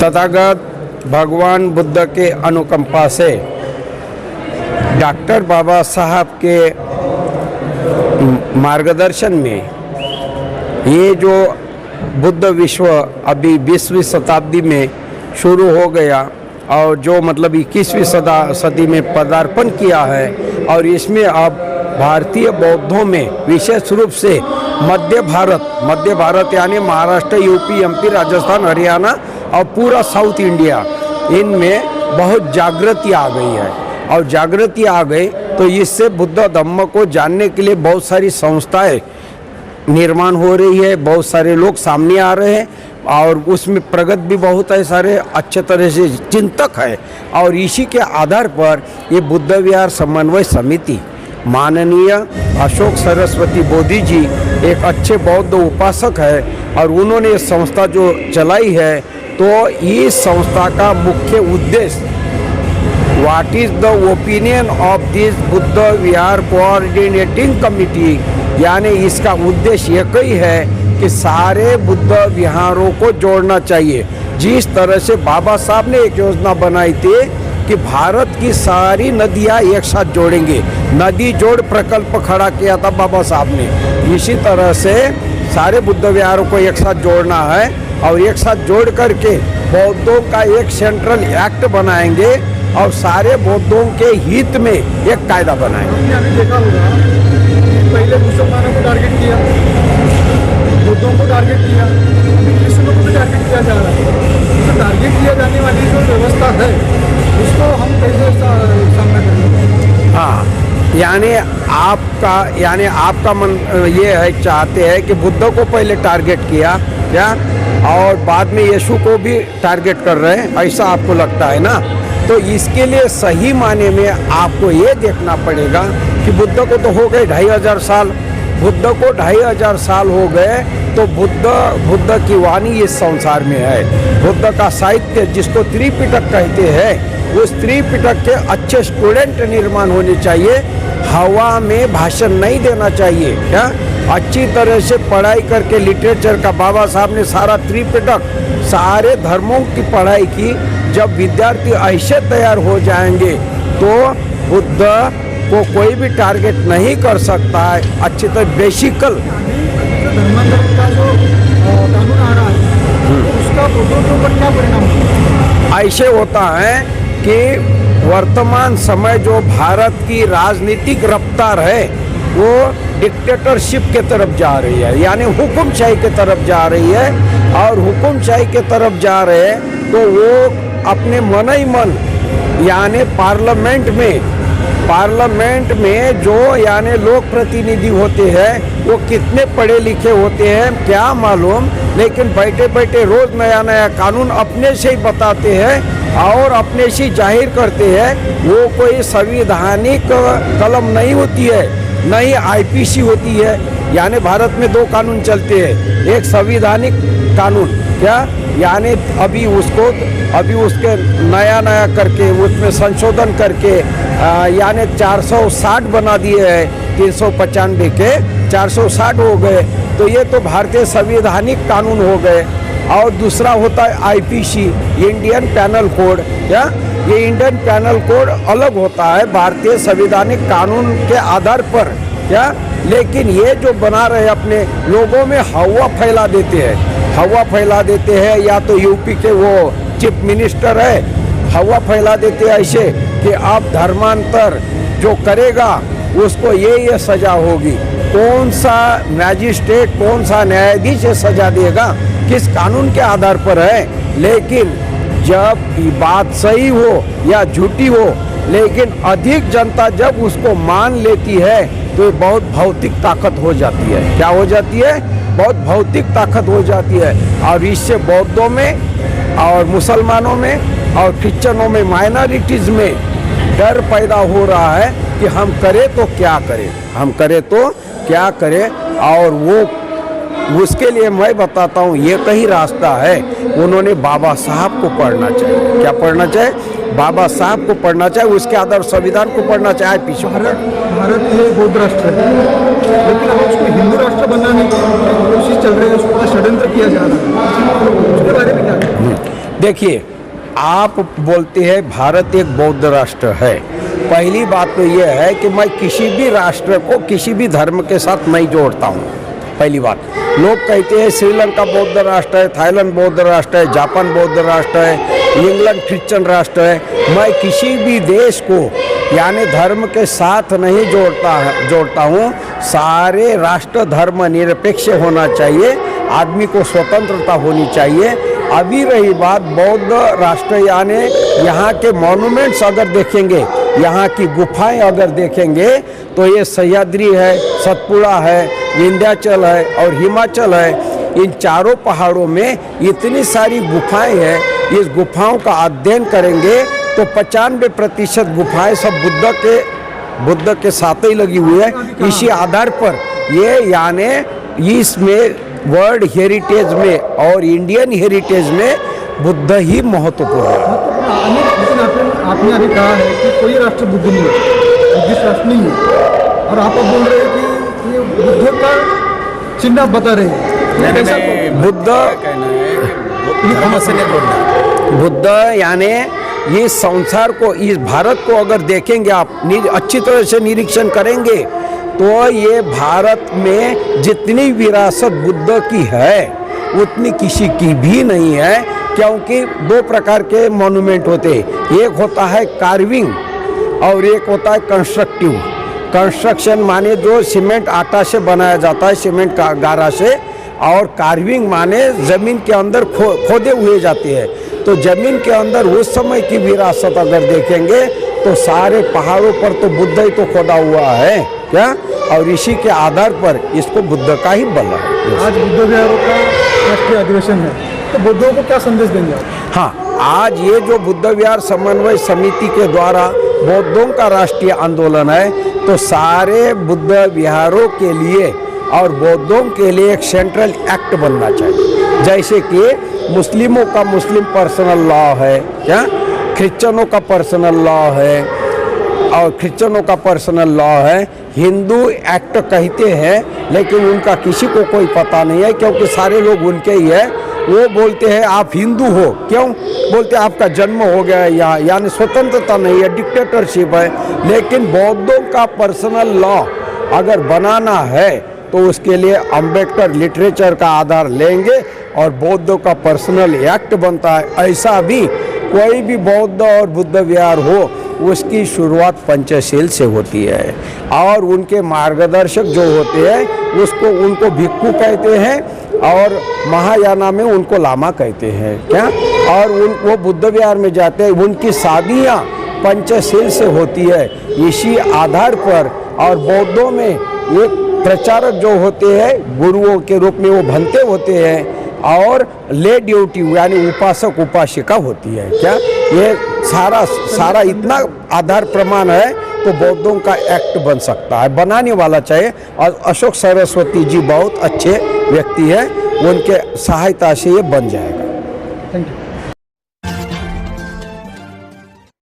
तथागत भगवान बुद्ध के अनुकंपा से डॉक्टर बाबा साहब के मार्गदर्शन में ये जो बुद्ध विश्व अभी 20वीं शताब्दी में शुरू हो गया और जो मतलब 21वीं सदी में पदार्पण किया है और इसमें अब भारतीय बौद्धों में विशेष रूप से मध्य भारत यानी महाराष्ट्र, यूपी, एमपी, राजस्थान, हरियाणा और पूरा साउथ इंडिया, इनमें बहुत जागृति आ गई है। और जागृति आ गई तो इससे बुद्ध धम्म को जानने के लिए बहुत सारी संस्थाएं निर्माण हो रही है, बहुत सारे लोग सामने आ रहे हैं और उसमें प्रगत भी बहुत है, सारे अच्छे तरह से चिंतक है। और इसी के आधार पर ये बुद्ध विहार समन्वय समिति माननीय अशोक सरस्वती बोधी जी एक अच्छे बौद्ध उपासक है और उन्होंने ये संस्था जो चलाई है, तो इस संस्था का मुख्य उद्देश्य what is the opinion of this Buddha Vihar coordinating committee, यानी इसका उद्देश्य एक ही है कि सारे बुद्ध विहारों को जोड़ना चाहिए। जिस तरह से बाबा साहब ने एक योजना बनाई थी कि भारत की सारी नदियां एक साथ जोड़ेंगे, नदी जोड़ प्रकल्प खड़ा किया था बाबा साहब ने। इसी तरह से सारे बुद्ध विहारों को एक साथ जोड़ना है और एक साथ जोड़ करके बौद्धों का एक सेंट्रल एक्ट बनाएंगे और सारे बौद्धों के हित में एक कायदा बनाएंगे। आपने देखा होगा पहले मुसलमानों को टारगेट किया, बुद्धों को टारगेट किया, क्रिश्चियनों को भी टारगेट किया जा रहा है। तो टारगेट किया जाने वाली जो व्यवस्था है उसको हम कैसे सामना करेंगे? हाँ, यानी आपका मन ये है, चाहते हैं कि बुद्ध को पहले टारगेट किया क्या और बाद में यीशु को भी टारगेट कर रहे हैं, ऐसा आपको लगता है ना? तो इसके लिए सही माने में आपको ये देखना पड़ेगा कि बुद्ध को तो हो गए 2500 साल, बुद्ध को 2500 साल हो गए, तो बुद्ध की वाणी इस संसार में है। बुद्ध का साहित्य जिसको त्रिपिटक कहते हैं, उस त्रिपिटक के अच्छे स्टूडेंट निर्माण होने चाहिए। हवा में भाषण नहीं देना चाहिए, क्या अच्छी तरह से पढ़ाई करके लिटरेचर का बाबा साहब ने सारा त्रिपिटक सारे धर्मों की पढ़ाई की। जब विद्यार्थी ऐसे तैयार हो जाएंगे तो बुद्ध को कोई भी टारगेट नहीं कर सकता है। अच्छी तरह बेसिकल धर्मांतरण का जो कानून आ रहा है उसका बुद्धों पर क्या परिणाम होगा? ऐसे होता है कि वर्तमान समय जो भारत की राजनीतिक रफ्तार है वो डिक्टेटरशिप के तरफ जा रही है, यानी हुकुमशाही के तरफ जा रही है। और हुकुमशाही के तरफ जा रहे हैं तो वो अपने मन ही मन यानी पार्लियामेंट में जो यानी लोक प्रतिनिधि होते हैं वो कितने पढ़े लिखे होते हैं क्या मालूम, लेकिन बैठे बैठे रोज नया कानून अपने से ही बताते हैं और अपने से जाहिर करते हैं। वो कोई संविधानिक कलम नहीं होती है, न ही आईपीसी होती है। यानी भारत में 2 कानून चलते हैं, एक संविधानिक कानून क्या यानी अभी उसके नया करके उसमें संशोधन करके यानी 460 बना दिए हैं, 395 के 460 हो गए। तो ये तो भारतीय संविधानिक कानून हो गए। और दूसरा होता है आईपीसी, इंडियन पैनल कोड। क्या ये इंडियन पैनल कोड अलग होता है भारतीय संविधानिक कानून के आधार पर, क्या लेकिन ये जो बना रहे अपने लोगों में हवा फैला देते हैं। या तो यूपी के वो चीफ मिनिस्टर है, हवा फैला देते हैं ऐसे कि आप धर्मांतर जो करेगा उसको ये सजा होगी। कौन सा मैजिस्ट्रेट, कौन सा न्यायाधीश सजा देगा, किस कानून के आधार पर है? लेकिन जब बात सही हो या झूठी हो, लेकिन अधिक जनता जब उसको मान लेती है तो बहुत भौतिक ताकत हो जाती है। क्या हो जाती है? बहुत भौतिक ताकत हो जाती है। और इससे बौद्धों में और मुसलमानों में और क्रिश्चियनों में, माइनॉरिटीज़ में डर पैदा हो रहा है कि हम करें तो क्या करें। और वो उसके लिए मैं बताता हूँ ये कहीं रास्ता है। उन्होंने बाबा साहब को पढ़ना चाहिए। क्या पढ़ना चाहिए? बाबा साहब को पढ़ना चाहिए, उसके आधार संविधान को पढ़ना चाहिए। पीछे भारत ये बौद्ध राष्ट्र है, लेकिन अब उसको हिंदू राष्ट्र बनाने की कोशिश चल रही है, उसको षड्यंत्र किया जा रहा है, उसके बारे में क्या? देखिए, आप बोलते हैं भारत एक बौद्ध राष्ट्र है। पहली बात तो यह है कि मैं किसी भी राष्ट्र को किसी भी धर्म के साथ नहीं जोड़ता हूँ। पहली बात, लोग कहते हैं श्रीलंका बौद्ध राष्ट्र है, थाईलैंड बौद्ध राष्ट्र है, जापान बौद्ध राष्ट्र है, इंग्लैंड क्रिश्चियन राष्ट्र है। मैं किसी भी देश को यानी धर्म के साथ नहीं जोड़ता हूँ। सारे राष्ट्र धर्म निरपेक्ष होना चाहिए, आदमी को स्वतंत्रता होनी चाहिए। अभी रही बात बौद्ध राष्ट्र यानी यहाँ के मॉन्यूमेंट्स अगर देखेंगे, यहाँ की गुफाएं अगर देखेंगे तो ये सह्याद्री है, सतपुड़ा है, विंध्याचल है और हिमाचल है। इन चारों पहाड़ों में इतनी सारी गुफाएं हैं। इस गुफाओं का अध्ययन करेंगे तो 95% गुफाएं सब बुद्ध के साथ ही लगी हुई है। इसी आधार पर ये यानी इसमें वर्ल्ड हेरिटेज में और इंडियन हेरिटेज में बुद्ध ही महत्वपूर्ण है। लेकिन आपने अभी कहा है कि कोई राष्ट्र बुद्ध नहीं है, बुद्धिस्ट राष्ट्र नहीं है, और आप बोल रहे हैं कि ये बुद्ध का चिन्ह बता रहे हैं। बुद्ध यानी ये संसार को, इस भारत को अगर देखेंगे आप अच्छी तरह से निरीक्षण करेंगे तो ये भारत में जितनी विरासत बुद्ध की है उतनी किसी की भी नहीं है। क्योंकि दो प्रकार के मॉन्यूमेंट होते हैं, एक होता है कार्विंग और एक होता है कंस्ट्रक्टिव। कंस्ट्रक्शन माने जो सीमेंट आटा से बनाया जाता है, सीमेंट का गारा से, और कार्विंग माने ज़मीन के अंदर खोदे हुए जाते हैं। तो ज़मीन के अंदर उस समय की विरासत अगर देखेंगे तो सारे पहाड़ों पर तो बुद्ध ही तो खोदा हुआ है क्या, और इसी के आधार पर इसको बुद्ध का ही बल है। आज बुद्ध विहारों का राष्ट्रीय अधिवेशन है, तो बुद्धों को क्या संदेश देंगे आप? हाँ, आज ये जो बुद्ध विहार समन्वय समिति के द्वारा बौद्धों का राष्ट्रीय आंदोलन है, तो सारे बुद्ध विहारों के लिए और बौद्धों के लिए एक सेंट्रल एक्ट बनना चाहिए। जैसे कि मुस्लिमों का मुस्लिम पर्सनल लॉ है क्या, क्रिश्चियनों का पर्सनल लॉ है और क्रिश्चियनों का पर्सनल लॉ है, हिंदू एक्ट कहते हैं लेकिन उनका किसी को कोई पता नहीं है क्योंकि सारे लोग उनके ही है। वो बोलते हैं आप हिंदू हो, क्यों बोलते हैं आपका जन्म हो गया है यहाँ, यानी स्वतंत्रता नहीं है, डिक्टेटरशिप है। लेकिन बौद्धों का पर्सनल लॉ अगर बनाना है तो उसके लिए अम्बेडकर लिटरेचर का आधार लेंगे और बौद्धों का पर्सनल एक्ट बनता है। ऐसा भी कोई भी बौद्ध और बुद्ध विहार हो उसकी शुरुआत पंचशील से होती है और उनके मार्गदर्शक जो होते हैं उनको भिक्खु कहते हैं और महायाना में उनको लामा कहते हैं क्या, और वो बुद्ध विहार में जाते हैं, उनकी शादियाँ पंचशील से होती है। इसी आधार पर और बौद्धों में एक प्रचारक जो होते हैं गुरुओं के रूप में वो बनते होते हैं और ले ड्यूटी यानी उपासक उपासिका होती है क्या। ये सारा इतना आधार प्रमाण है तो बौद्धों का एक्ट बन सकता है, बनाने वाला चाहिए। और अशोक सरस्वती जी बहुत अच्छे व्यक्ति हैं, उनके सहायता से ये बन जाएगा। Thank you.